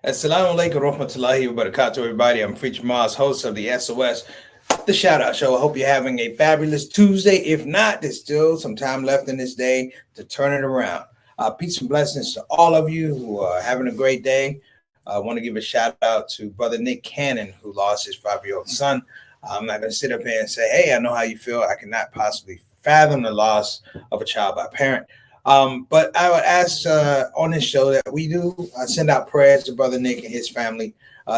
Assalamu alaikum warahmatullahi wabarakatuh, everybody. I'm Preacher Mars, host of the SOS, the Shout Out Show. I hope you're having a fabulous Tuesday. If not, there's still some time left in this day to turn it around. Peace and blessings to all of you who are having a great day. I want to give a shout out to Brother Nick Cannon, who lost his 5-year-old son. I'm not going to sit up here and say, hey, I know how you feel. I cannot possibly fathom the loss of a child by a parent. But I would ask on this show that we do send out prayers to Brother Nick and his family.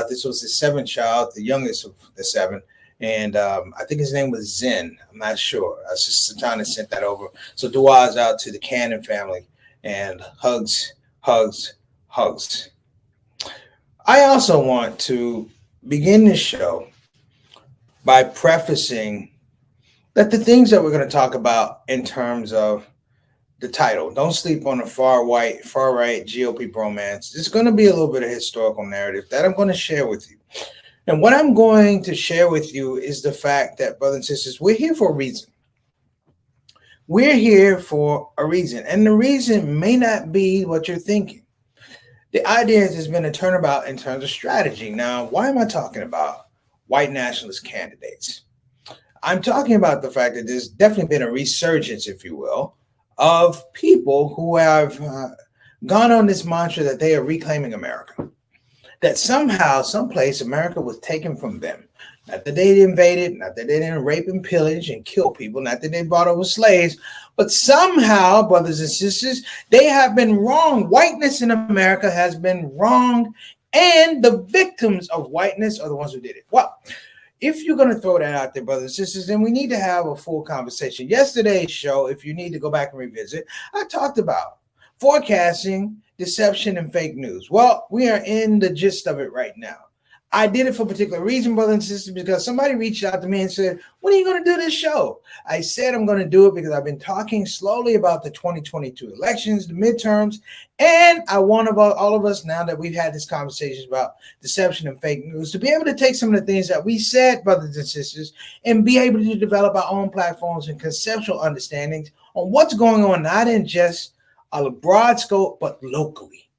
This was his seventh child, the youngest of the seven. And I think his name was Zen. I'm not sure. Sister Tana sent that over. So duas out to the Cannon family and hugs, hugs, hugs. I also want to begin this show by prefacing that the things that we're going to talk about in terms of the title, don't sleep on the far right GOP bromance. There's going to be a little bit of historical narrative that I'm going to share with you. And what I'm going to share with you is the fact that, brothers and sisters, we're here for a reason. We're here for a reason. And the reason may not be what you're thinking. The idea is there's been a turnabout in terms of strategy. Now, why am I talking about white nationalist candidates? I'm talking about the fact that there's definitely been a resurgence, if you will, of people who have gone on this mantra that they are reclaiming America, that somehow, someplace, America was taken from them. Not that they invaded, not that they didn't rape and pillage and kill people, not that they brought over slaves, but somehow, brothers and sisters, they have been wrong. Whiteness in America has been wrong, and the victims of whiteness are the ones who did it. Well, if you're going to throw that out there, brothers and sisters, then we need to have a full conversation. Yesterday's show, if you need to go back and revisit, I talked about forecasting, deception, and fake news. Well, we are in the gist of it right now. I did it for a particular reason, brothers and sisters, because somebody reached out to me and said, when are you going to do this show? I said I'm going to do it because I've been talking slowly about the 2022 elections, the midterms, and I want all of us, now that we've had this conversation about deception and fake news, to be able to take some of the things that we said, brothers and sisters, and be able to develop our own platforms and conceptual understandings on what's going on, not in just a broad scope, but locally.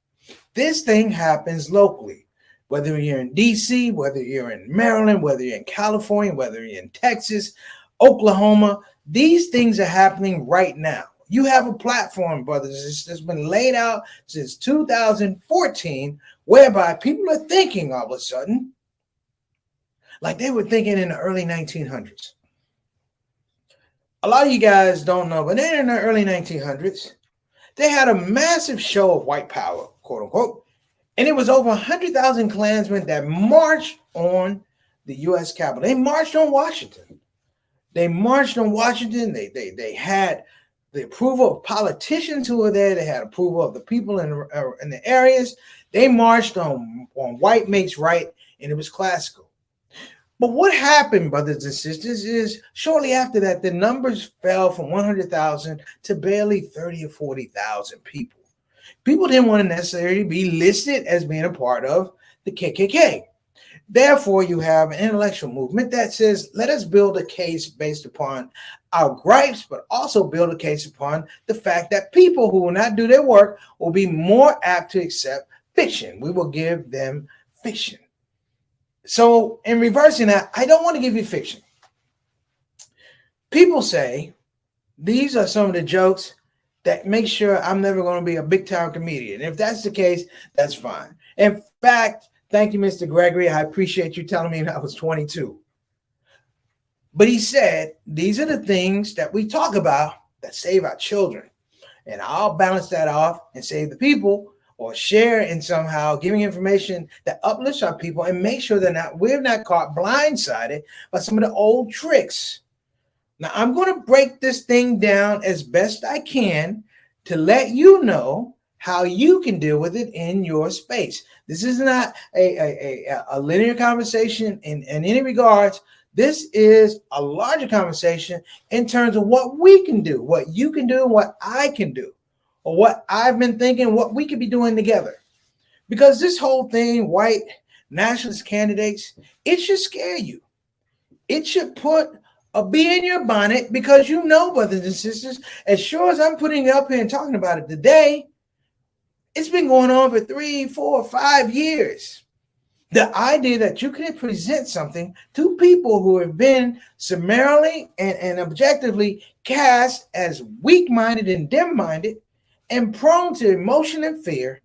This thing happens locally. Whether you're in D.C., whether you're in Maryland, whether you're in California, whether you're in Texas, Oklahoma, these things are happening right now. You have a platform, brothers, that's been laid out since 2014, whereby people are thinking all of a sudden like they were thinking in the early 1900s. A lot of you guys don't know, but then in the early 1900s, they had a massive show of white power, quote unquote. And it was over 100,000 Klansmen that marched on the U.S. Capitol. They marched on Washington. They had the approval of politicians who were there. They had approval of the people in the areas. They marched on white makes right, and it was classical. But what happened, brothers and sisters, is shortly after that, the numbers fell from 100,000 to barely 30 or 40,000 people. People didn't want to necessarily be listed as being a part of the KKK. Therefore, you have an intellectual movement that says, let us build a case based upon our gripes, but also build a case upon the fact that people who will not do their work will be more apt to accept fiction. We will give them fiction. So in reversing that, I don't want to give you fiction. People say, these are some of the jokes that make sure I'm never going to be a big time comedian. If that's the case, that's fine. In fact, thank you, Mr. Gregory. I appreciate you telling me I was 22. But he said, these are the things that we talk about that save our children. And I'll balance that off and save the people, or share in somehow giving information that uplifts our people and make sure that we're not caught blindsided by some of the old tricks. Now, I'm going to break this thing down as best I can to let you know how you can deal with it in your space. This is not a linear conversation in any regards. This is a larger conversation in terms of what we can do, what you can do, what I can do, or what I've been thinking, what we could be doing together. Because this whole thing, white nationalist candidates, it should scare you. It should put a bee in your bonnet, because you know, brothers and sisters, as sure as I'm putting it up here and talking about it today, It's been going on for 3, 4, 5 years. The idea that you can present something to people who have been summarily and objectively cast as weak-minded and dim-minded and prone to emotion and fear,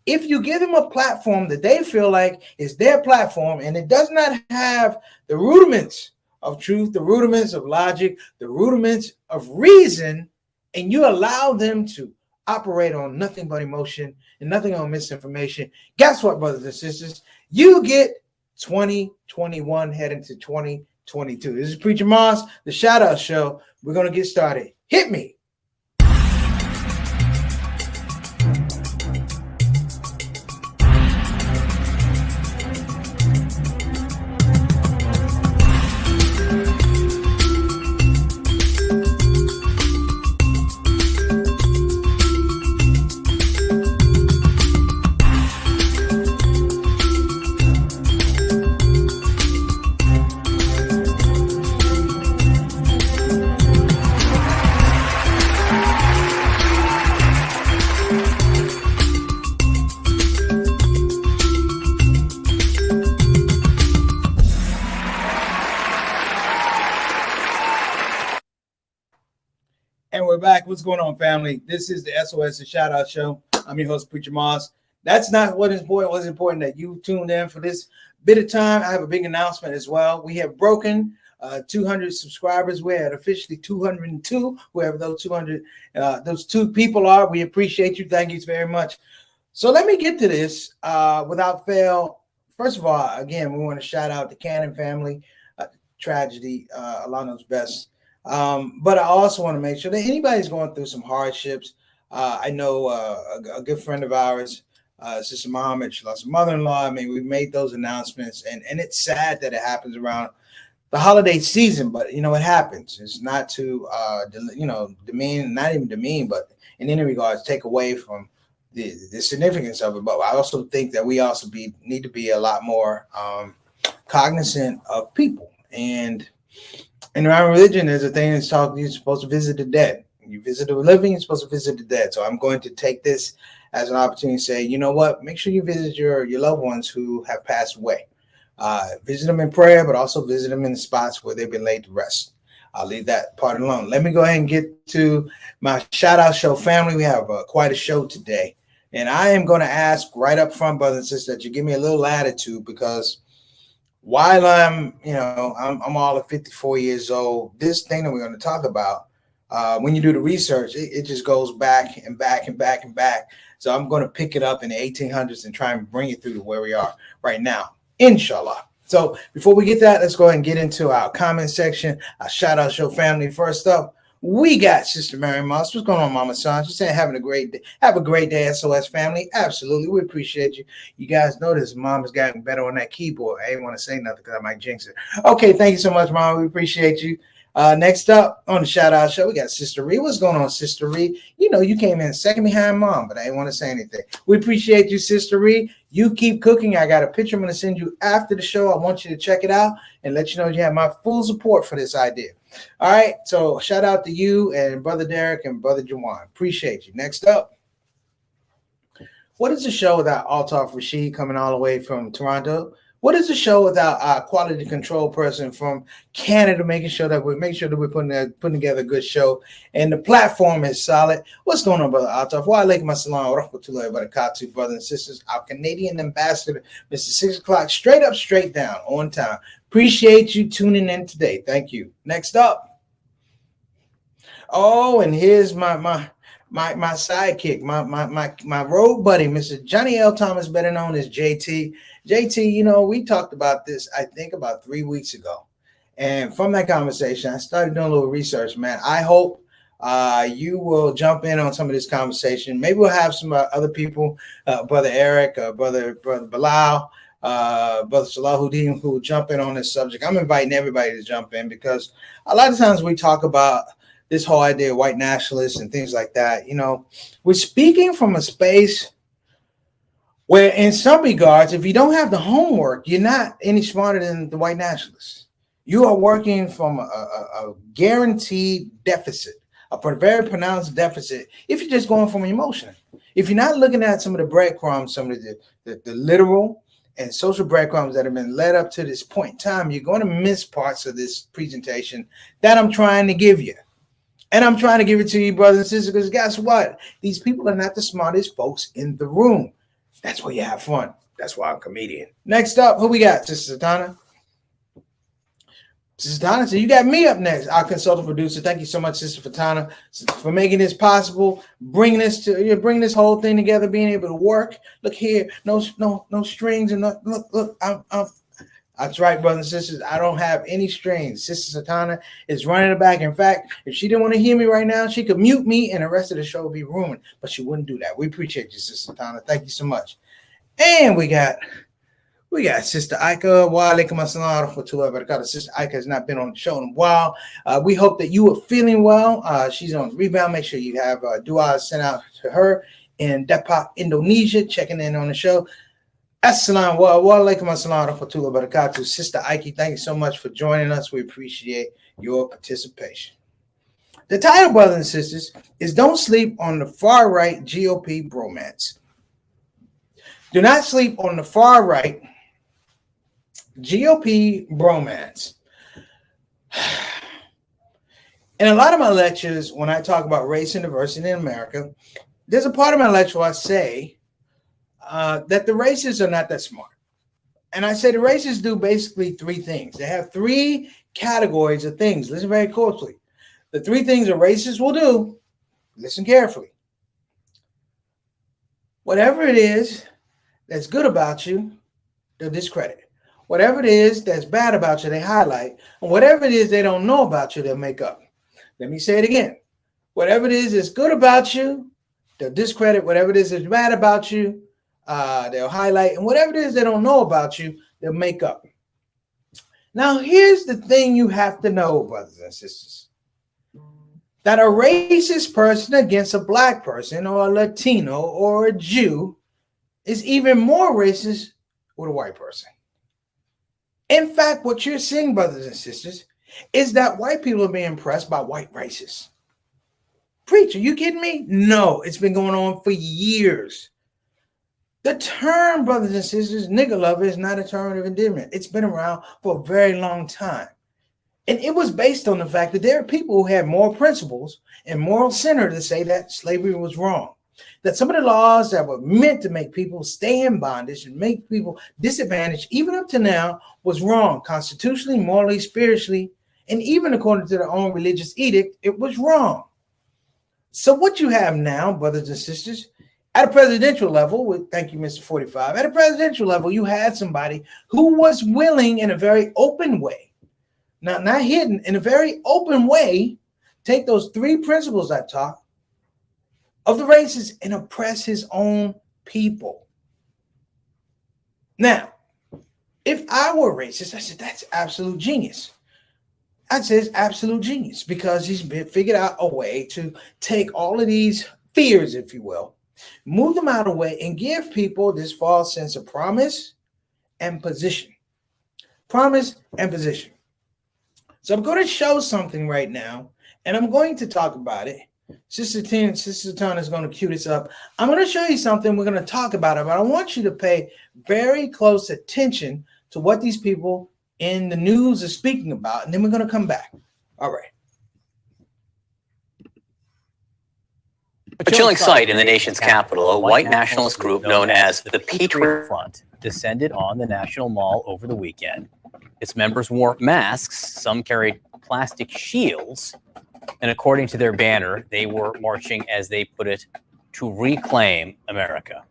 if you give them a platform that they feel like is their platform and it does not have the rudiments of truth, the rudiments of logic, the rudiments of reason, and you allow them to operate on nothing but emotion and nothing on misinformation, guess what, brothers and sisters? You get 2021 heading to 2022. This is Preacher Moss, the Shout Out Show. We're going to get started. Hit me. And we're back. What's going on, family? This is the SOS, the Shout Out Show. I'm your host, Preacher Moss. That's not what is important. What's important that you tuned in for this bit of time. I have a big announcement as well. We have broken 200 subscribers. We're at officially 202. Whoever those 200, those two people are, we appreciate you. Thank you very much. So let me get to this without fail. First of all, again, we want to shout out the Cannon family. Tragedy. Allah knows best. But I also want to make sure that anybody's going through some hardships. I know a good friend of ours, Sister Muhammad, she lost her mother-in-law. I mean, we've made those announcements, and it's sad that it happens around the holiday season, but you know, it happens. It's not to demean, not even demean, but in any regards, take away from the significance of it. But I also think that we also need to be a lot more cognizant of people. And in our religion, there's a thing that's talking, you're supposed to visit the dead. You visit the living, you're supposed to visit the dead. So I'm going to take this as an opportunity to say, you know what, make sure you visit your loved ones who have passed away. Visit them in prayer, but also visit them in the spots where they've been laid to rest. I'll leave that part alone. Let me go ahead and get to my Shout Out Show family. We have quite a show today. And I am going to ask right up front, brothers and sisters, that you give me a little latitude, because while I'm all of 54 years old, this thing that we're going to talk about, when you do the research, it just goes back and back and back and back. So I'm going to pick it up in the 1800s and try and bring it through to where we are right now, inshallah. So before we get that, let's go ahead and get into our comment section, our Shout Out Show family. First up, we got Sister Mary Moss. What's going on, Mama Son? She's saying having a great day. Have a great day, SOS family. Absolutely. We appreciate you. You guys notice Mom has gotten better on that keyboard. I didn't want to say nothing because I might jinx it. Okay, thank you so much, Mom. We appreciate you. Next up on the Shout Out Show, we got Sister Ree. What's going on, Sister Ree? You know, you came in second behind Mom, but I didn't want to say anything. We appreciate you, Sister Ree. You keep cooking. I got a picture I'm going to send you after the show. I want you to check it out and let you know you have my full support for this idea. All right, so shout out to you and Brother Derek and Brother Jawan. Appreciate you. Next up, what is the show without Altaf Rashid coming all the way from Toronto? What is the show without our quality control person from Canada, making sure that we're putting together a good show, and the platform is solid? What's going on, Brother Altaf? Wa alaikum assalam wa rahmatullahi wa barakatuh, brothers and sisters. Our Canadian ambassador, Mr. 6 o'clock, straight up, straight down, on time. Appreciate you tuning in today. Thank you. Next up. Oh, and here's my sidekick, my road buddy, Mr. Johnny L. Thomas, better known as JT. JT, you know, we talked about this, I think, about 3 weeks ago. And from that conversation, I started doing a little research, man. I hope you will jump in on some of this conversation. Maybe we'll have some other people, Brother Eric, Brother Bilal, Brother Salahuddin, who will jump in on this subject. I'm inviting everybody to jump in, because a lot of times we talk about this whole idea of white nationalists and things like that. You know, we're speaking from a space where, in some regards, if you don't have the homework, you're not any smarter than the white nationalists. You are working from a guaranteed deficit, a very pronounced deficit, if you're just going from emotion. If you're not looking at some of the breadcrumbs, some of the literal and social breadcrumbs that have been led up to this point in time, you're going to miss parts of this presentation that I'm trying to give you. And I'm trying to give it to you, brothers and sisters, because guess what? These people are not the smartest folks in the room. That's where you have fun. That's why I'm a comedian. Next up, who we got, Sister Satana? Sister Fatana, so you got me up next, our consultant producer. Thank you so much, Sister Fatana, for making this possible, bringing this whole thing together, being able to work. Look here, no strings, and look. That's right, brothers and sisters. I don't have any strings. Sister Satana is running it back. In fact, if she didn't want to hear me right now, she could mute me, and the rest of the show would be ruined. But she wouldn't do that. We appreciate you, Sister Satana. Thank you so much. And we got Sister Ika. Wa alaikum assalam wa rahmatullahi wa barakatuh. Sister Ika has not been on the show in a while. We hope that you are feeling well. She's on rebound. Make sure you have du'as sent out to her in Depok, Indonesia, checking in on the show. Assalamu alaikum assalam wa rahmatullahi wa barakatuh. Sister Ike, thank you so much for joining us. We appreciate your participation. The title, brothers and sisters, is Don't Sleep on the Far Right GOP Bromance. Do not sleep on the far right GOP bromance. In a lot of my lectures, when I talk about race and diversity in America, there's a part of my lecture where I say that the racists are not that smart. And I say the racists do basically three things. They have three categories of things. Listen very closely. The three things a racist will do, listen carefully. Whatever it is that's good about you, they'll discredit. Whatever it is that's bad about you, they highlight. And whatever it is they don't know about you, they'll make up. Let me say it again. Whatever it is that's good about you, they'll discredit. Whatever it is that's bad about you, they'll highlight. And whatever it is they don't know about you, they'll make up. Now, here's the thing you have to know, brothers and sisters. That a racist person against a black person or a Latino or a Jew is even more racist with a white person. In fact, what you're seeing, brothers and sisters, is that white people are being impressed by white racists. Preacher, you kidding me? No, it's been going on for years. The term, brothers and sisters, nigger lover is not a term of endearment. It's been around for a very long time. And it was based on the fact that there are people who had moral principles and moral center to say that slavery was wrong. That some of the laws that were meant to make people stay in bondage and make people disadvantaged, even up to now, was wrong. Constitutionally, morally, spiritually, and even according to their own religious edict, it was wrong. So what you have now, brothers and sisters, at a presidential level, thank you, Mr. 45, at a presidential level, you had somebody who was willing in a very open way, not hidden, in a very open way, take those three principles I taught of the races and oppress his own people. Now, if I were racist, I said, that's absolute genius. I'd say it's absolute genius because he's figured out a way to take all of these fears, if you will, move them out of the way and give people this false sense of promise and position. Promise and position. So I'm going to show something right now, and I'm going to talk about it. Sister Tana is going to cue this up. I'm going to show you something. We're going to talk about it, but I want you to pay very close attention to what these people in the news are speaking about, and then we're going to come back. All right. A chilling sight in the nation's capital, a white nationalist group known as the Patriot Front descended on the National Mall over the weekend. Its members wore masks, some carried plastic shields, and according to their banner, they were marching, as they put it, to reclaim America.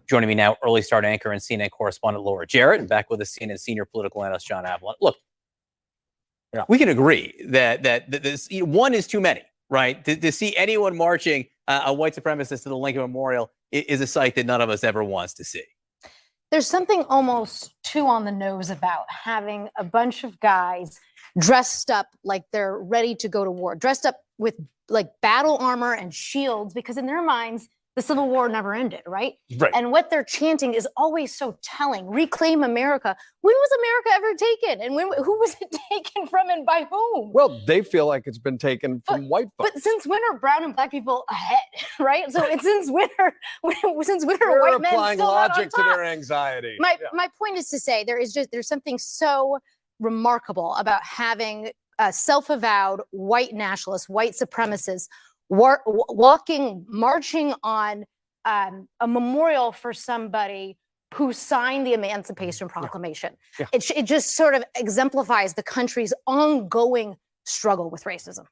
Joining me now, early start anchor and CNN correspondent Laura Jarrett, and back with us, CNN senior political analyst John Avalon. Look, we can agree that this one is too many, right? To see anyone marching a white supremacist to the Lincoln Memorial is a sight that none of us ever wants to see. There's something almost too on the nose about having a bunch of guys dressed up like they're ready to go to war, dressed up with like battle armor and shields, because in their minds, the Civil War never ended, right? Right. And what they're chanting is always so telling. Reclaim America. When was America ever taken? And who was it taken from and by whom? Well, they feel like it's been taken from white folks. But since when are brown and black people ahead, right? So it's since when are They're white men applying still not on logic to top? their anxiety. My point is to say there's something so remarkable about having self-avowed white nationalists, white supremacists, marching on a memorial for somebody who signed the Emancipation Proclamation. Yeah. Yeah. It just sort of exemplifies the country's ongoing struggle with racism.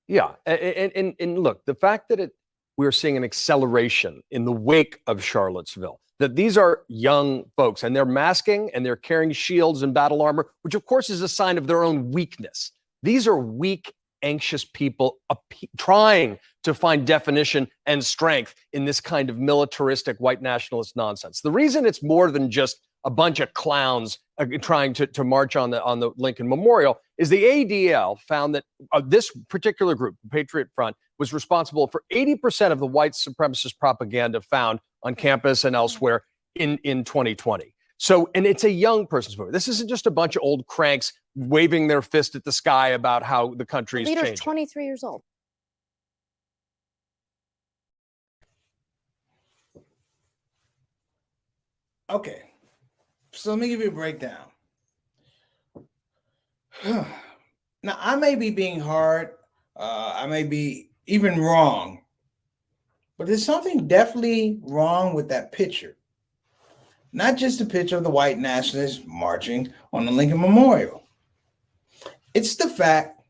Yeah, and look, the fact that we're seeing an acceleration in the wake of Charlottesville, that these are young folks and they're masking and they're carrying shields and battle armor, which of course is a sign of their own weakness. These are weak, anxious people trying to find definition and strength in this kind of militaristic white nationalist nonsense. The reason it's more than just a bunch of clowns trying to march on the Lincoln Memorial is the ADL found that this particular group, the Patriot Front, was responsible for 80% of the white supremacist propaganda found on campus and elsewhere in 2020. So, and it's a young person's movement. This isn't just a bunch of old cranks waving their fist at the sky about how the country is changing. The leader's 23 years old. Okay, so let me give you a breakdown. Now, I may be being hard. I may be even wrong. But there's something definitely wrong with that picture. Not just the picture of the white nationalists marching on the Lincoln Memorial. It's the fact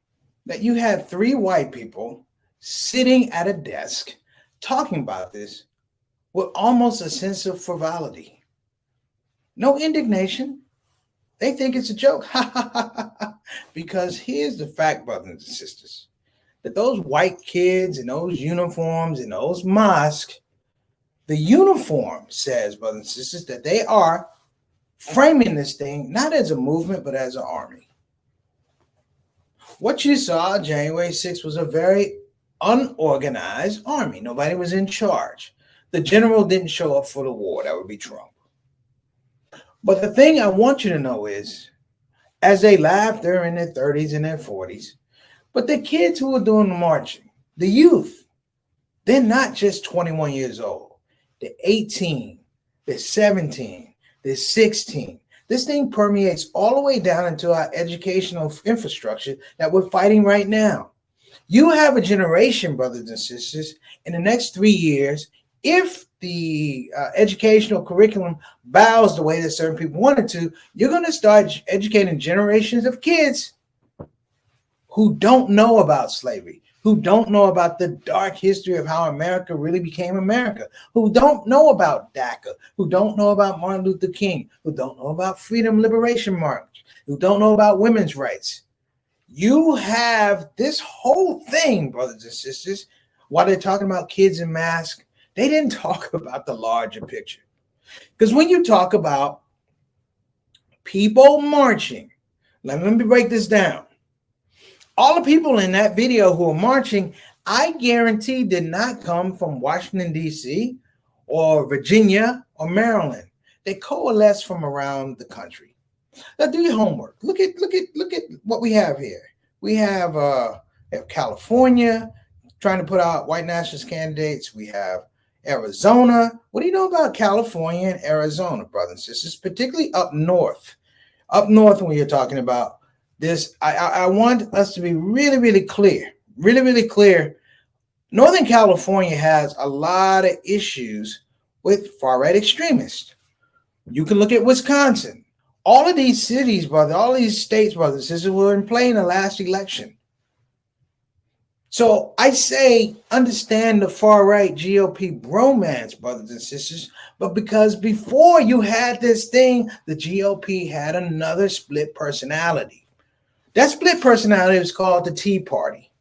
that you had 3 white people sitting at a desk talking about this with almost a sense of frivolity. No indignation. They think it's a joke. Because here's the fact, brothers and sisters, that those white kids in those uniforms in those mosques, the uniform says, brothers and sisters, that they are framing this thing not as a movement, but as an army. What you saw January 6th was a very unorganized army. Nobody was in charge. The general didn't show up for the war. That would be Trump. But the thing I want you to know is, as they laugh, they're in their 30s and their 40s. But the kids who are doing the marching, the youth, they're not just 21 years old. They're 18, they're 17, they're 16. This thing permeates all the way down into our educational infrastructure that we're fighting right now. You have a generation, brothers and sisters, in the next 3 years, if the educational curriculum bows the way that certain people wanted to, you're going to start educating generations of kids who don't know about slavery, who don't know about the dark history of how America really became America, who don't know about DACA, who don't know about Martin Luther King, who don't know about Freedom Liberation March, who don't know about women's rights. You have this whole thing, brothers and sisters, while they're talking about kids in masks, they didn't talk about the larger picture. Because when you talk about people marching, let me break this down. All the people in that video who are marching, I guarantee did not come from Washington, D.C. or Virginia or Maryland. They coalesced from around the country. Now do your homework. Look at what we have here. We have California trying to put out white nationalist candidates. We have Arizona. What do you know about California and Arizona, brothers and sisters, particularly up north? Up north, when you're talking about this, I want us to be really clear. Northern California has a lot of issues with far-right extremists. You can look at Wisconsin. All of these cities, brother, all these states, brothers and sisters, were in play in the last election. So I say, understand the far-right GOP bromance, brothers and sisters, but because before you had this thing, the GOP had another split personality. That split personality is called the Tea Party.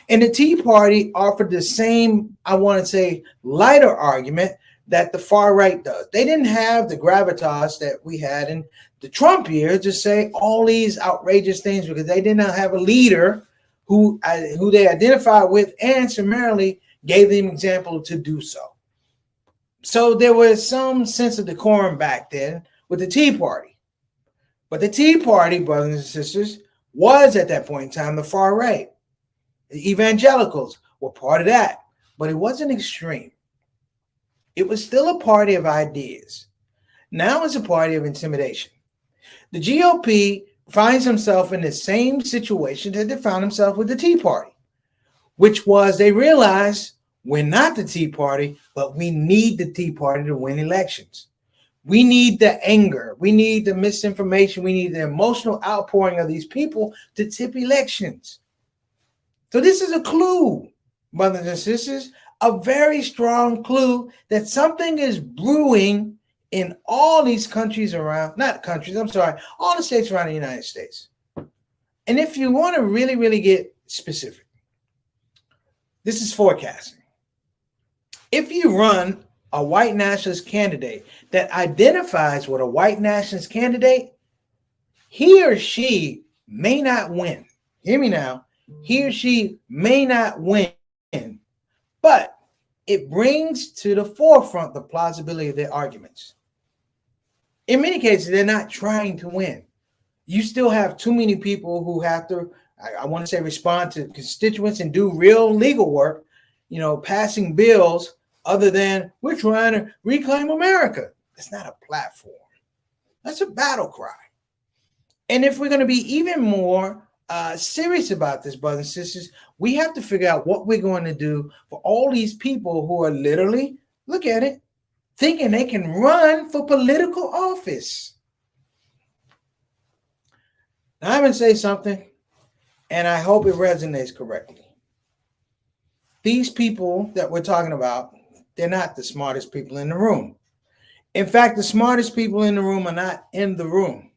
And the Tea Party offered the same, I want to say, lighter argument that the far right does. They didn't have the gravitas that we had in the Trump years to say all these outrageous things because they did not have a leader who they identified with and summarily gave them example to do so. So there was some sense of decorum back then with the Tea Party. But the Tea Party, brothers and sisters, was at that point in time the far right. The evangelicals were part of that, but it wasn't extreme. It was still a party of ideas. Now it's a party of intimidation. The GOP finds himself in the same situation that they found himself with the Tea Party, which was they realized we're not the Tea Party, but we need the Tea Party to win elections. We need the anger. We need the misinformation. We need the emotional outpouring of these people to tip elections. So this is a clue, brothers and sisters, a very strong clue that something is brewing in all these countries around, not countries, I'm sorry, all the states around the United States. And if you want to really, really get specific, this is forecasting. If you run a white nationalist candidate that identifies with a white nationalist candidate, he or she may not win. Hear me now. He or she may not win, but it brings to the forefront the plausibility of their arguments. In many cases, they're not trying to win. You still have too many people who have to, I want to say, respond to constituents and do real legal work, passing bills other than we're trying to reclaim America. That's not a platform. That's a battle cry. And if we're going to be even more serious about this, brothers and sisters, we have to figure out what we're going to do for all these people who are literally, look at it, thinking they can run for political office. Now, I'm going to say something, and I hope it resonates correctly. These people that we're talking about, they're not the smartest people in the room. In fact, the smartest people in the room are not in the room.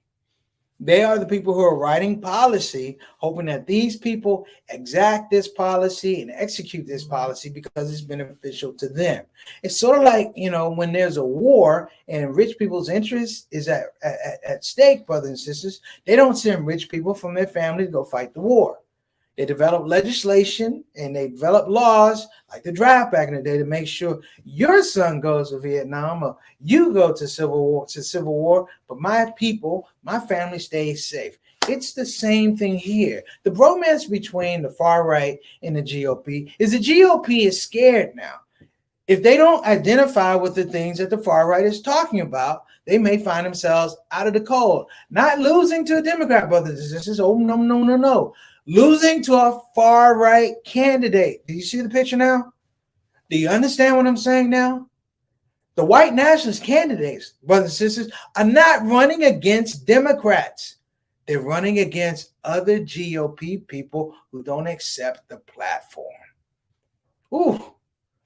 They are the people who are writing policy, hoping that these people exact this policy and execute this policy because it's beneficial to them. It's sort of like, when there's a war and rich people's interest is at stake, brothers and sisters, they don't send rich people from their family to go fight the war. They develop legislation and they develop laws like the draft back in the day to make sure your son goes to Vietnam or you go to civil war, but my people, my family stays safe. It's the same thing here. The bromance between the far right and the GOP is the GOP is scared now. If they don't identify with the things that the far right is talking about, they may find themselves out of the cold. Not losing to a Democrat, brothers and sisters. Oh, no. Losing to a far right candidate. Do you see the picture now? Do you understand what I'm saying now? The white nationalist candidates, brothers and sisters, are not running against Democrats. They're running against other GOP people who don't accept the platform. Ooh,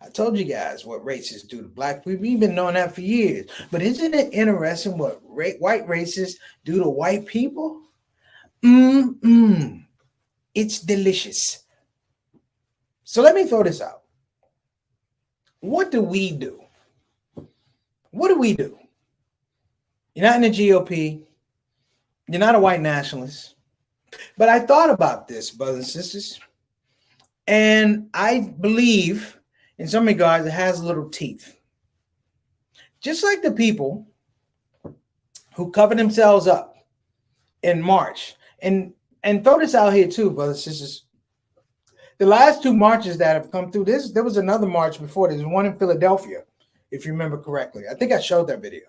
I told you guys what racists do to black people. We've been knowing that for years. But isn't it interesting what white racists do to white people? It's delicious. So let me throw this out. What do we do? What do we do? You're not in the GOP. You're not a white nationalist. But I thought about this, brothers and sisters. And I believe, in some regards, it has little teeth. Just like the people who covered themselves up in March. And throw this out here too, brothers and sisters. The last two marches that have come through, there was another march before. There's one in Philadelphia, if you remember correctly. I think I showed that video.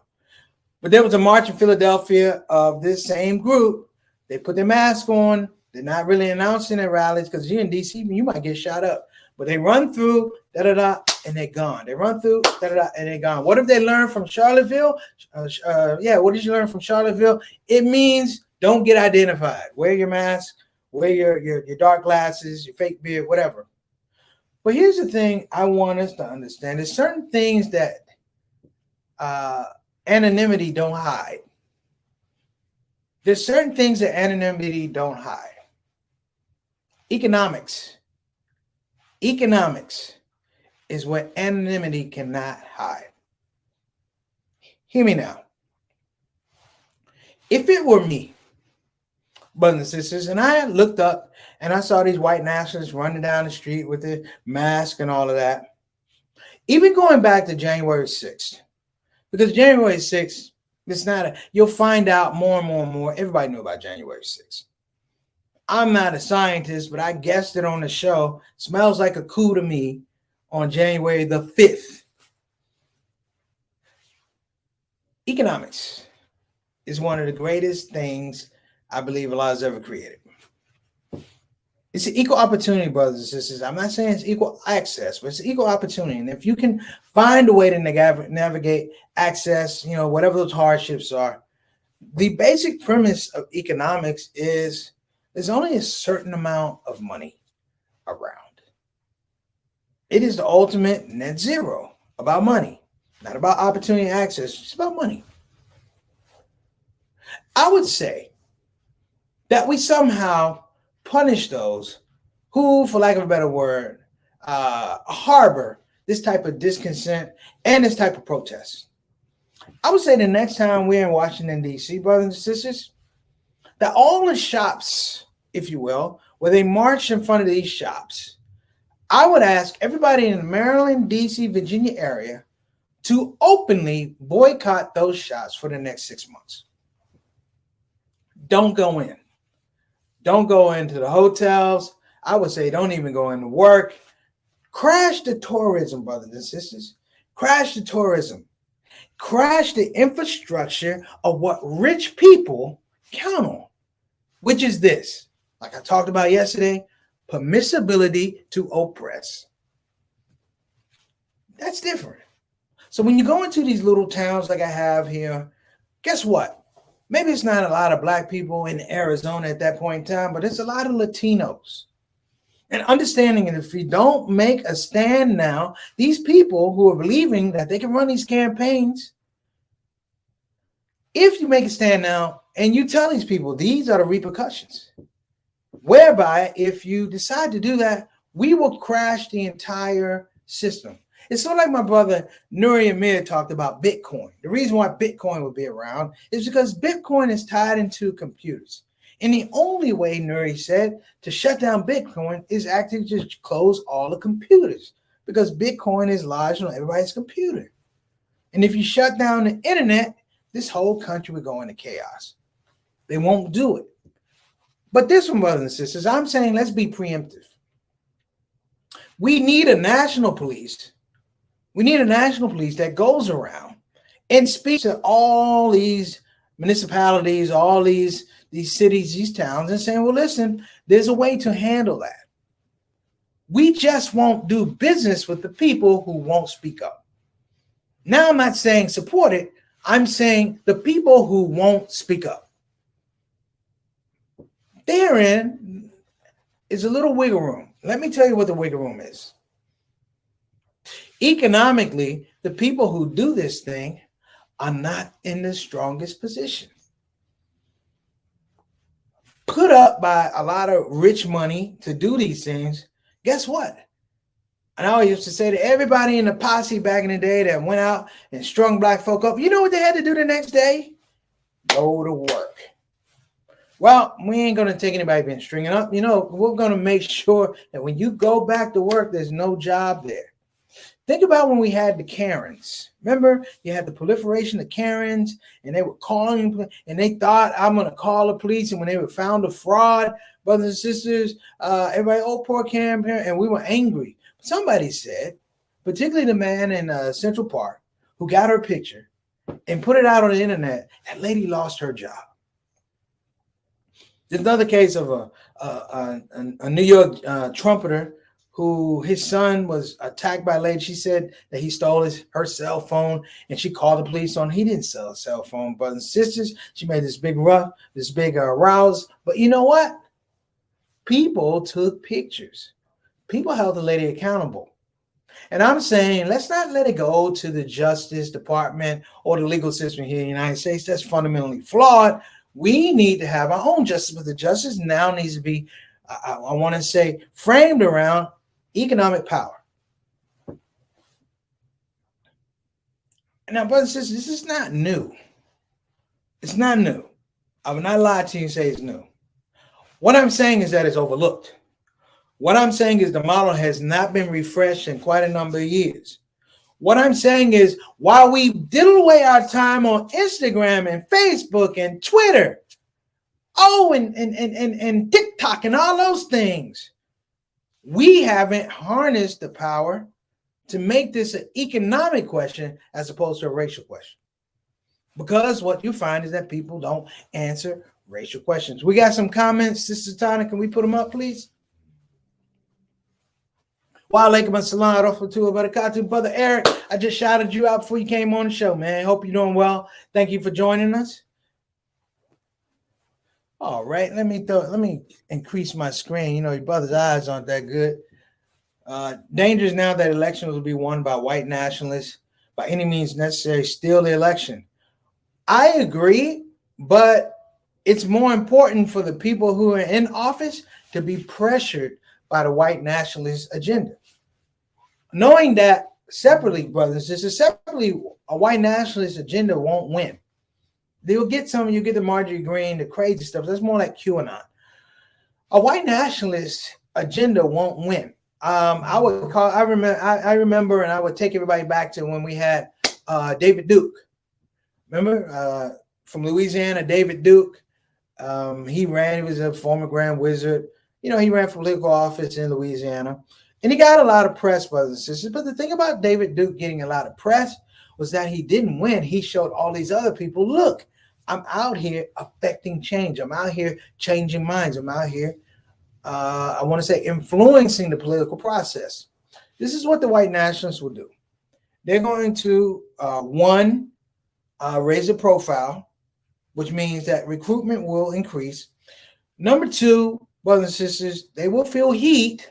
But there was a march in Philadelphia of this same group. They put their mask on. They're not really announcing their rallies because you're in D.C., you might get shot up. But they run through, and they're gone. They run through, and they're gone. What have they learned from Charlottesville? What did you learn from Charlottesville? It means don't get identified. Wear your mask, wear your dark glasses, your fake beard, whatever. But here's the thing I want us to understand. There's certain things that anonymity don't hide. There's certain things that anonymity don't hide. Economics is what anonymity cannot hide. Hear me now. If it were me, brothers and sisters, and I looked up and I saw these white nationalists running down the street with their mask and all of that, Even going back to January 6th, because January 6th, you'll find out more and more and more. Everybody knew about January 6th. I'm not a scientist, but I guessed it on the show. Smells like a coup to me on January the 5th. Economics is one of the greatest things I believe Allah has ever created. It's an equal opportunity, brothers and sisters. I'm not saying it's equal access, but it's equal opportunity. And if you can find a way to navigate access, whatever those hardships are, the basic premise of economics is there's only a certain amount of money around. It is the ultimate net zero about money, not about opportunity and access. It's about money. I would say that we somehow punish those who, for lack of a better word, harbor this type of discontent and this type of protest. I would say the next time we're in Washington, D.C., brothers and sisters, that all the shops, if you will, where they march in front of these shops, I would ask everybody in the Maryland, D.C., Virginia area to openly boycott those shops for the next 6 months. Don't go in. Don't go into the hotels. I would say don't even go into work. Crash the tourism, brothers and sisters. Crash the tourism. Crash the infrastructure of what rich people count on, which is this, like I talked about yesterday, permissibility to oppress. That's different. So when you go into these little towns like I have here, guess what? Maybe it's not a lot of black people in Arizona at that point in time, but it's a lot of Latinos. And understanding that if you don't make a stand now, these people who are believing that they can run these campaigns, if you make a stand now and you tell these people these are the repercussions, whereby if you decide to do that, we will crash the entire system. It's sort of like my brother Nuri Amir talked about Bitcoin. The reason why Bitcoin would be around is because Bitcoin is tied into computers. And the only way, Nuri said, to shut down Bitcoin is actually just close all the computers, because Bitcoin is lodged on everybody's computer. And if you shut down the internet, this whole country would go into chaos. They won't do it. But this one, brothers and sisters, I'm saying let's be preemptive. We need a national police. We need a national police that goes around and speaks to all these municipalities, all these cities, these towns, and saying, well, listen, there's a way to handle that. We just won't do business with the people who won't speak up. Now, I'm not saying support it. I'm saying the people who won't speak up. Therein is a little wiggle room. Let me tell you what the wiggle room is. Economically, the people who do this thing are not in the strongest position. Put up by a lot of rich money to do these things, guess what? And I always used to say to everybody in the posse back in the day that went out and strung black folk up, you know what they had to do the next day? Go to work. Well, we ain't going to take anybody being stringing up. We're going to make sure that when you go back to work, there's no job there. Think about when we had the Karens. Remember, you had the proliferation of Karens, and they were calling, and they thought, I'm going to call the police. And when they found a fraud, brothers and sisters, everybody, poor Karen, and we were angry. Somebody said, particularly the man in Central Park who got her picture and put it out on the internet, that lady lost her job. There's another case of a New York trumpeter who his son was attacked by a lady. She said that he stole her cell phone, and she called the police on. He didn't sell a cell phone, brothers and sisters. She made this big rouse. But you know what? People took pictures. People held the lady accountable. And I'm saying, let's not let it go to the Justice Department or the legal system here in the United States. That's fundamentally flawed. We need to have our own justice, but the justice now needs to be, I want to say, framed around economic power. Now, brothers and sisters, this is not new. It's not new. I will not lie to you and say it's new. What I'm saying is that it's overlooked. What I'm saying is the model has not been refreshed in quite a number of years. What I'm saying is, while we diddle away our time on Instagram and Facebook and Twitter, and TikTok and all those things, we haven't harnessed the power to make this an economic question as opposed to a racial question. Because what you find is that people don't answer racial questions. We got some comments, Sister Tana. Can we put them up, please? Wa alaikum assalam rahmatullahi wa barakatuh. Brother Eric, I just shouted you out before you came on the show, man. Hope you're doing well. Thank you for joining us. All right, let me increase my screen. You know, your brother's eyes aren't that good. Danger is now that elections will be won by white nationalists by any means necessary. Steal the election. I agree, but it's more important for the people who are in office to be pressured by the white nationalist agenda. Knowing that separately, brothers, separately, a white nationalist agenda won't win. They'll get some, you get the Marjorie Green, the crazy stuff. That's more like QAnon. A white nationalist agenda won't win. I remember, and I would take everybody back to when we had David Duke. Remember, from Louisiana, David Duke. He was a former Grand Wizard. You know, he ran for political office in Louisiana. And he got a lot of press, brothers and sisters. But the thing about David Duke getting a lot of press was that he didn't win. He showed all these other people, look, I'm out here affecting change. I'm out here changing minds. I'm out here, I want to say, influencing the political process. This is what the white nationalists will do. They're going to, raise the profile, which means that recruitment will increase. Number two, brothers and sisters, they will feel heat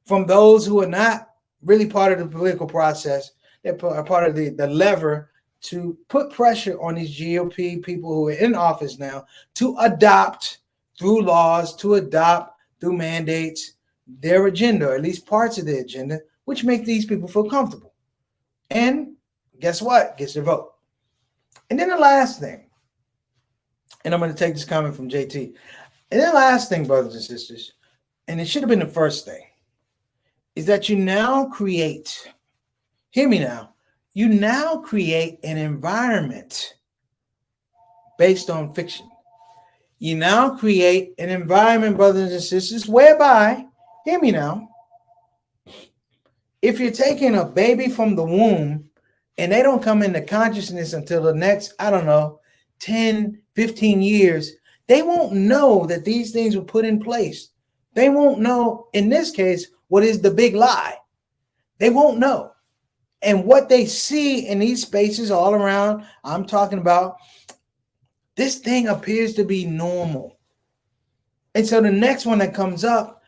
from those who are not really part of the political process. They're part of the lever to put pressure on these GOP people who are in office now to adopt through laws, to adopt through mandates their agenda, or at least parts of their agenda, which make these people feel comfortable. And guess what? Gets their vote. And then the last thing, and I'm going to take this comment from JT. And then the last thing, brothers and sisters, and it should have been the first thing, is that you now create, hear me now, you now create an environment based on fiction. You now create an environment, brothers and sisters, whereby, hear me now, if you're taking a baby from the womb and they don't come into consciousness until the next, 10, 15 years, they won't know that these things were put in place. They won't know, in this case, what is the big lie. They won't know. And what they see in these spaces all around, I'm talking about, this thing appears to be normal. And so the next one that comes up,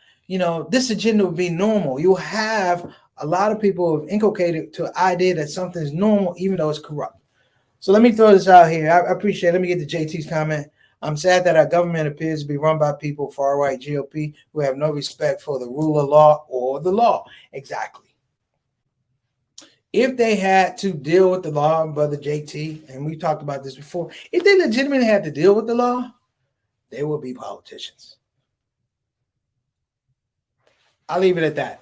this agenda will be normal. You'll have a lot of people who have inculcated to the idea that something is normal, even though it's corrupt. So let me throw this out here. I appreciate it. Let me get to JT's comment. I'm sad that our government appears to be run by people, far-right GOP, who have no respect for the rule of law or the law. Exactly. If they had to deal with the law, Brother JT, and we talked about this before, if they legitimately had to deal with the law, they would be politicians. I'll leave it at that.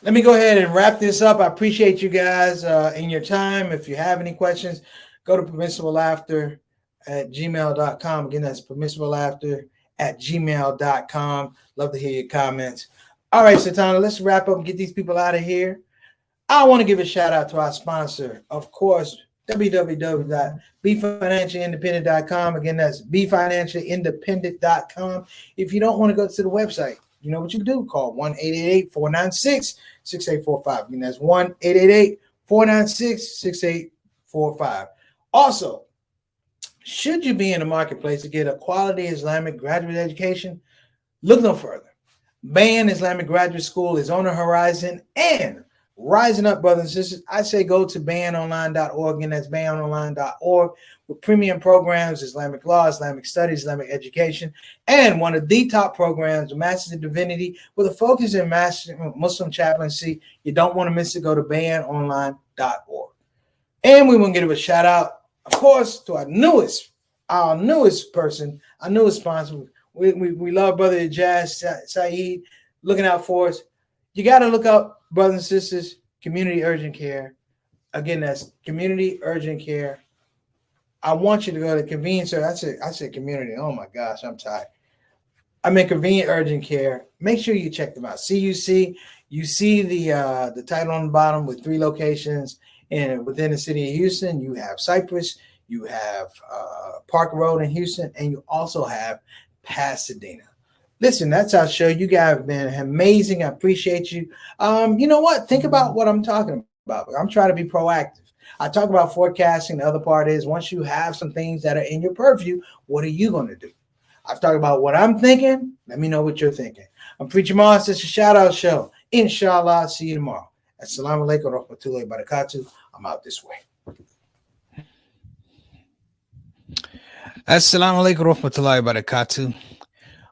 Let me go ahead and wrap this up. I appreciate you guys in your time. If you have any questions, go to permissiblelaughter@gmail.com. Again, that's permissiblelaughter@gmail.com. Love to hear your comments. All right, Satana, let's wrap up and get these people out of here. I want to give a shout out to our sponsor, of course, www.befinanciallyindependent.com. Again, that's befinanciallyindependent.com. If you don't want to go to the website, you know what you do. Call 1-888-496-6845. Again, that's 1-888-496-6845. Also, should you be in the marketplace to get a quality Islamic graduate education, look no further. Bayan Islamic Graduate School is on the horizon and rising up, brothers and sisters. I say go to banonline.org, and that's banonline.org, with premium programs, Islamic law, Islamic studies, Islamic education, and one of the top programs, Masters in Divinity, with a focus in Muslim chaplaincy. You don't want to miss it. Go to banonline.org. And we want to give a shout out, of course, to our newest person, our newest sponsor. We love Brother Jazz Saeed looking out for us. You got to look up, brothers and sisters, Community Urgent Care. Again, that's community urgent care. I want you to go to convenience. I said community. Oh my gosh, I'm tired. I mean convenient urgent care. Make sure you check them out. CUC. You see the title on the bottom with 3 locations, and within the city of Houston, you have Cypress, you have Park Road in Houston, and you also have Pasadena. Listen, that's our show. You guys have been amazing. I appreciate you. You know what? Think about what I'm talking about. I'm trying to be proactive. I talk about forecasting. The other part is once you have some things that are in your purview, what are you going to do? I've talked about what I'm thinking. Let me know what you're thinking. I'm Preacher Moss. It's a shout out show. Inshallah. See you tomorrow. Assalamu alaikum wa rahmatullahi wa barakatuh. I'm out this way. Assalamu alaikum wa rahmatullahi wa barakatuh.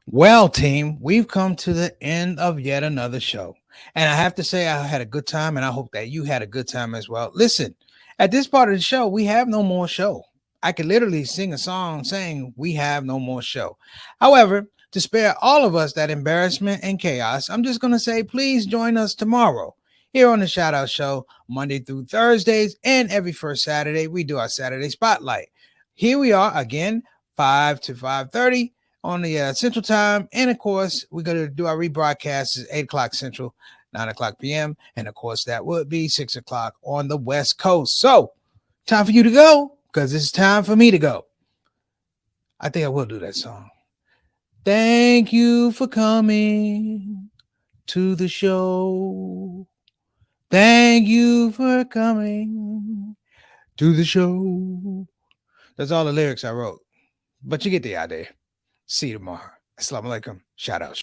Well, team, we've come to the end of yet another show. And I have to say, I had a good time, and I hope that you had a good time as well. Listen, at this part of the show, we have no more show. I could literally sing a song saying we have no more show. However, to spare all of us that embarrassment and chaos, I'm just going to say, please join us tomorrow here on the Shout Out Show, Monday through Thursdays, and every first Saturday, we do our Saturday Spotlight. Here we are again, 5 to 5:30 on the Central Time. And of course, we're going to do our rebroadcast at 8 o'clock Central, 9 o'clock p.m. And of course, that would be 6 o'clock on the West Coast. So, time for you to go, because it's time for me to go. I think I will do that song. Thank you for coming to the show. Thank you for coming to the show. That's all the lyrics I wrote. But you get the idea. See you tomorrow. Assalamu alaikum. Shout out.